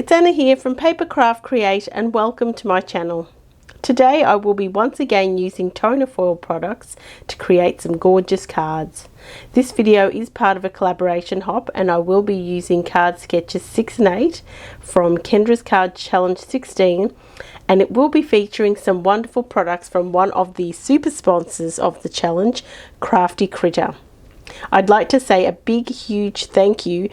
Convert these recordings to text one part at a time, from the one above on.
It's Anna here from Paper Craft Create and welcome to my channel. Today I will be once again using toner foil products to create some gorgeous cards. This video is part of a collaboration hop and I will be using card sketches 6 and 8 from Kendra's Card Challenge 16, and it will be featuring some wonderful products from one of the super sponsors of the challenge, Crafty Critter. I'd like to say a big huge thank you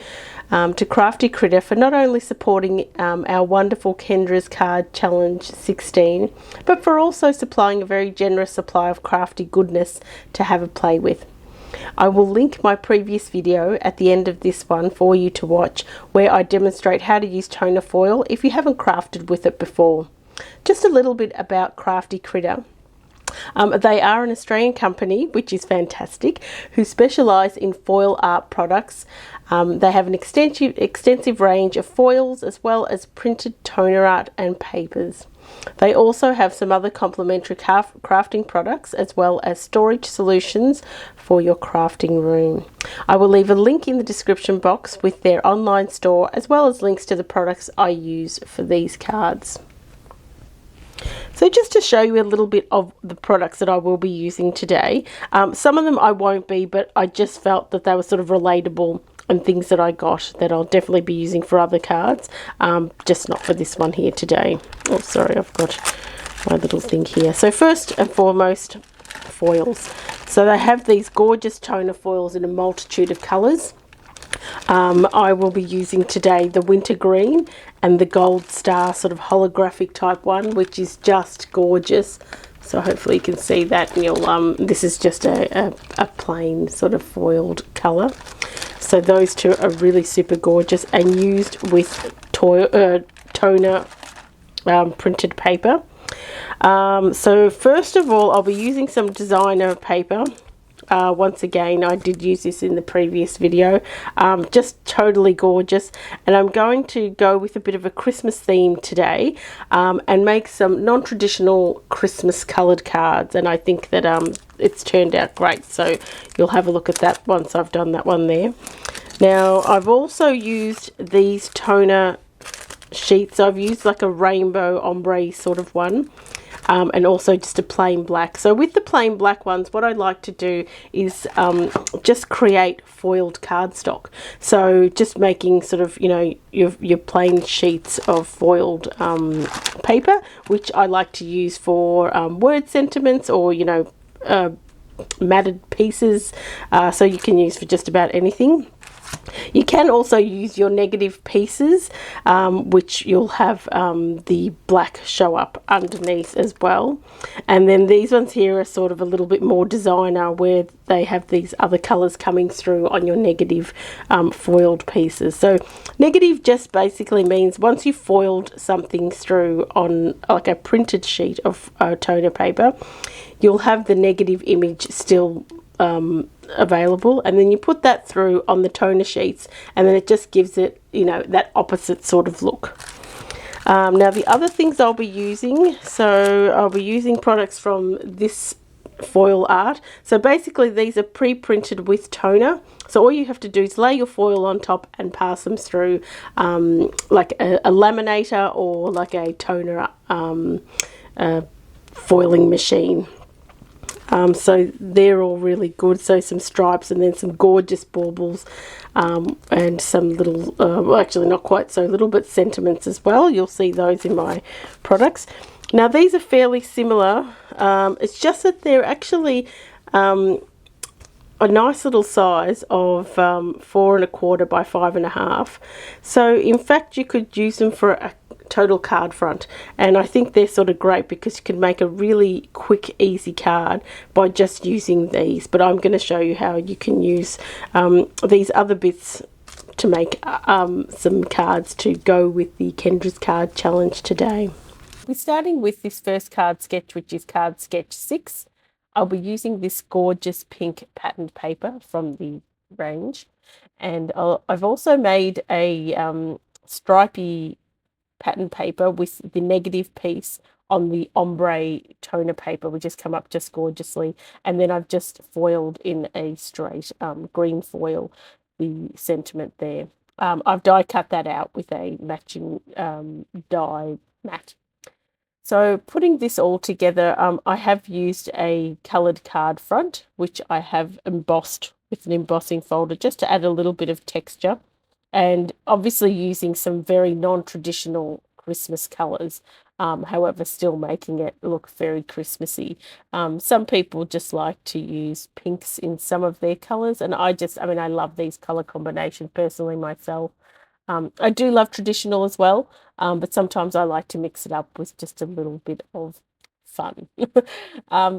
to Crafty Critter for not only supporting our wonderful Kendra's Card Challenge 16, but for also supplying a very generous supply of crafty goodness to have a play with. I will link my previous video at the end of this one for you to watch, where I demonstrate how to use toner foil if you haven't crafted with it before. Just a little bit about Crafty Critter. They are an Australian company, which is fantastic, who specialise in foil art products. They have an extensive range of foils as well as printed toner art and papers. They also have some other complementary crafting products as well as storage solutions for your crafting room. I will leave a link in the description box with their online store as well as links to the products I use for these cards. So just to show you a little bit of the products that I will be using today, some of them I won't be, but I just felt that they were sort of relatable and things that I got that I'll definitely be using for other cards, just not for this one here today. Oh, sorry, I've got my little thing here. So first and foremost, foils. So they have these gorgeous toner foils in a multitude of colours. I will be using today the winter green and the gold star sort of holographic type one, which is just gorgeous. So hopefully you can see that, and you'll this is just a plain sort of foiled colour. So those two are really super gorgeous and used with toner printed paper. So first of all, I'll be using some designer paper. Once again, I did use this in the previous video. Just totally gorgeous, and I'm going to go with a bit of a Christmas theme today and make some non-traditional Christmas coloured cards, and I think that it's turned out great, so you'll have a look at that once I've done that one there. Now I've also used these toner sheets. I've used like a rainbow ombre sort of one. And also just a plain black. So with the plain black ones, what I like to do is just create foiled cardstock. So just making sort of, you know, your plain sheets of foiled paper, which I like to use for word sentiments or, you know, matted pieces. So you can use for just about anything. You can also use your negative pieces, which you'll have the black show up underneath as well. And then these ones here are sort of a little bit more designer, where they have these other colours coming through on your negative foiled pieces. So negative just basically means once you've foiled something through on like a printed sheet of toner paper, you'll have the negative image still available, and then you put that through on the toner sheets, and then it just gives it, you know, that opposite sort of look. Now the other things I'll be using, so I'll be using products from this foil art. So basically these are pre-printed with toner, so all you have to do is lay your foil on top and pass them through like a laminator or like a toner foiling machine. So they're all really good. So some stripes and then some gorgeous baubles and some little, well actually not quite so little, but sentiments as well. You'll see those in my products. Now these are fairly similar. It's just that they're actually a nice little size of 4 1/4 by 5 1/2. So in fact you could use them for a total card front, and I think they're sort of great because you can make a really quick easy card by just using these. But I'm going to show you how you can use these other bits to make some cards to go with the Kendra's Card Challenge today. We're starting with this first card sketch, which is card sketch 6. I'll be using this gorgeous pink patterned paper from the range, and I've also made a stripy pattern paper with the negative piece on the ombre toner paper, which has come up just gorgeously, and then I've just foiled in a straight green foil the sentiment there. I've die cut that out with a matching die mat. So putting this all together, I have used a coloured card front, which I have embossed with an embossing folder just to add a little bit of texture, and obviously using some very non-traditional Christmas colours, however still making it look very Christmassy. Some people just like to use pinks in some of their colours, and I mean, I love these colour combinations personally myself. I do love traditional as well, but sometimes I like to mix it up with just a little bit of fun.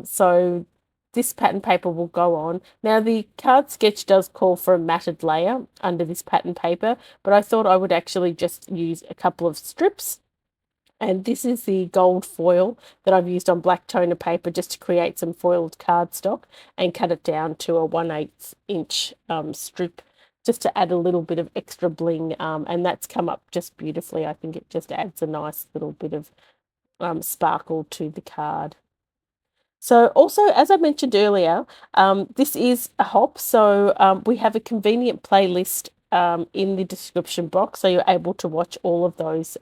So this pattern paper will go on. Now the card sketch does call for a matted layer under this pattern paper, but I thought I would actually just use a couple of strips. And this is the gold foil that I've used on black toner paper just to create some foiled cardstock, and cut it down to a 1/8 inch strip just to add a little bit of extra bling, and that's come up just beautifully. I think it just adds a nice little bit of sparkle to the card. So also, as I mentioned earlier, this is a hop, so we have a convenient playlist in the description box, so you're able to watch all of those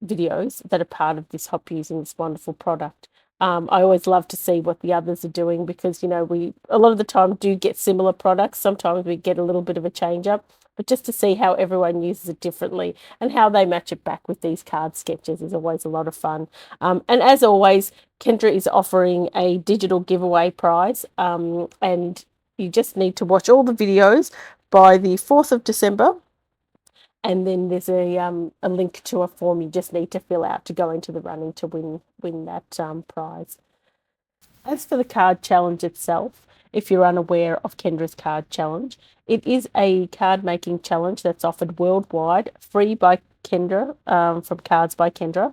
videos that are part of this hop using this wonderful product. I always love to see what the others are doing, because we a lot of the time do get similar products. Sometimes we get a little bit of a change up, but just to see how everyone uses it differently and how they match it back with these card sketches is always a lot of fun. And as always, Kendra is offering a digital giveaway prize, and you just need to watch all the videos by the 4th of December. And then there's a link to a form you just need to fill out to go into the running to win that prize. As for the card challenge itself, if you're unaware of Kendra's card challenge, it is a card making challenge that's offered worldwide, free by Kendra, from Cards by Kendra.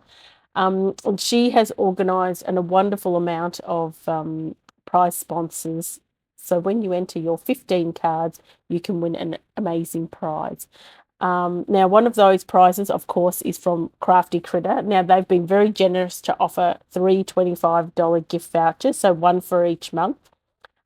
And she has organised a wonderful amount of prize sponsors. So when you enter your 15 cards, you can win an amazing prize. Now, one of those prizes, of course, is from Crafty Critter. Now, they've been very generous to offer 3 $25 gift vouchers, so one for each month.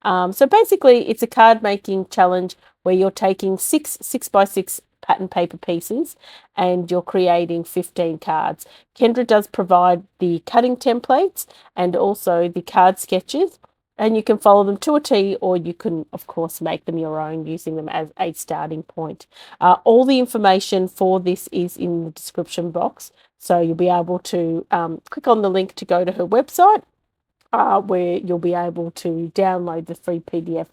So basically, it's a card making challenge where you're taking six 6x6 pattern paper pieces and you're creating 15 cards. Kendra does provide the cutting templates and also the card sketches, and you can follow them to a T, or you can, of course, make them your own using them as a starting point. All the information for this is in the description box, so you'll be able to click on the link to go to her website, where you'll be able to download the free PDF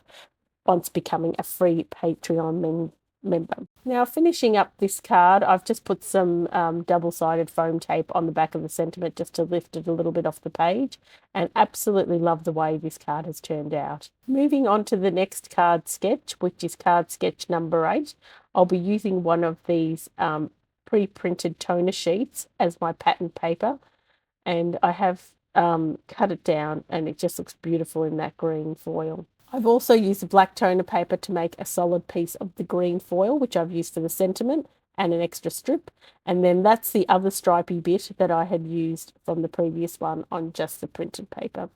once becoming a free Patreon member. Now, finishing up this card, I've just put some double-sided foam tape on the back of the sentiment just to lift it a little bit off the page, and absolutely love the way this card has turned out. Moving on to the next card sketch, which is card sketch number 8. I'll be using one of these pre-printed toner sheets as my pattern paper, and I have cut it down, and it just looks beautiful in that green foil. I've also used the black toner paper to make a solid piece of the green foil, which I've used for the sentiment, and an extra strip. And then that's the other stripy bit that I had used from the previous one on just the printed paper.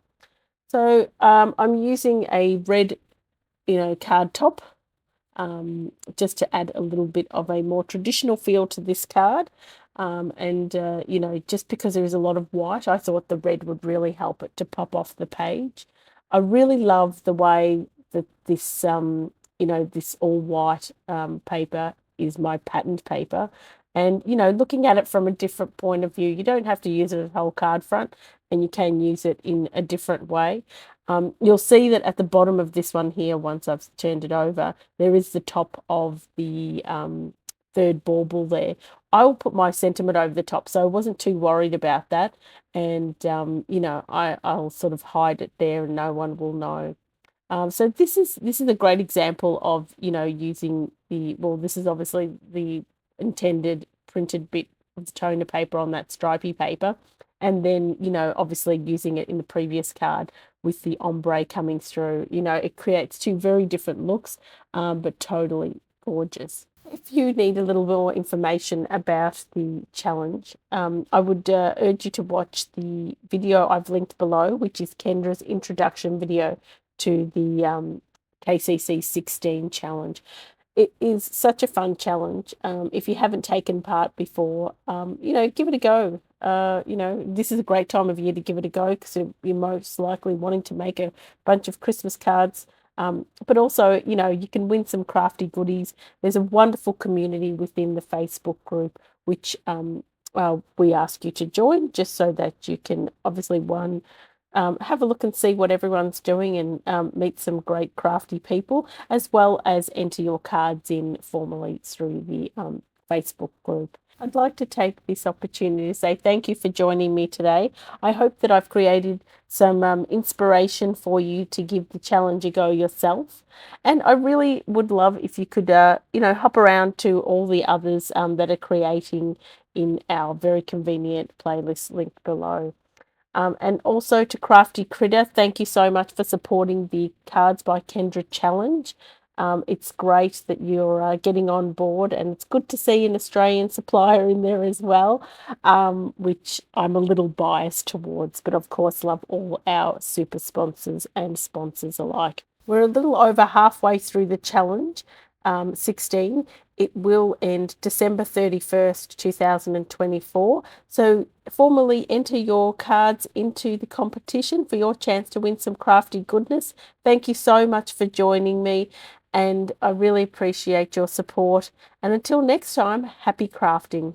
So I'm using a red, card top, just to add a little bit of a more traditional feel to this card. Just because there is a lot of white, I thought the red would really help it to pop off the page. I really love the way that this, this all white paper is my patterned paper. And, looking at it from a different point of view, you don't have to use it as a whole card front, and you can use it in a different way. You'll see that at the bottom of this one here, once I've turned it over, there is the top of the third bauble there. I will put my sentiment over the top, so I wasn't too worried about that. And, I'll sort of hide it there and no one will know. So this is a great example of, using this is obviously the intended printed bit of the toner paper on that stripy paper. And then, obviously using it in the previous card with the ombre coming through. It creates two very different looks, but totally gorgeous. If you need a little more information about the challenge, I would urge you to watch the video I've linked below, which is Kendra's introduction video to the KCC 16 challenge. it is such a fun challenge. If you haven't taken part before, give it a go. This is a great time of year to give it a go because you're most likely wanting to make a bunch of Christmas cards. But also, you can win some crafty goodies. There's a wonderful community within the Facebook group, which we ask you to join just so that you can obviously have a look and see what everyone's doing and meet some great crafty people, as well as enter your cards in formally through the Facebook group. I'd like to take this opportunity to say thank you for joining me today. I hope that I've created some inspiration for you to give the challenge a go yourself. And I really would love if you could, hop around to all the others that are creating in our very convenient playlist link below. And also to Crafty Critter, thank you so much for supporting the Cards by Kendra challenge. It's great that you're getting on board, and it's good to see an Australian supplier in there as well, which I'm a little biased towards, but of course love all our super sponsors and sponsors alike. We're a little over halfway through the challenge, 16. It will end December 31st, 2024. So formally enter your cards into the competition for your chance to win some crafty goodness. Thank you so much for joining me, and I really appreciate your support. And until next time, happy crafting.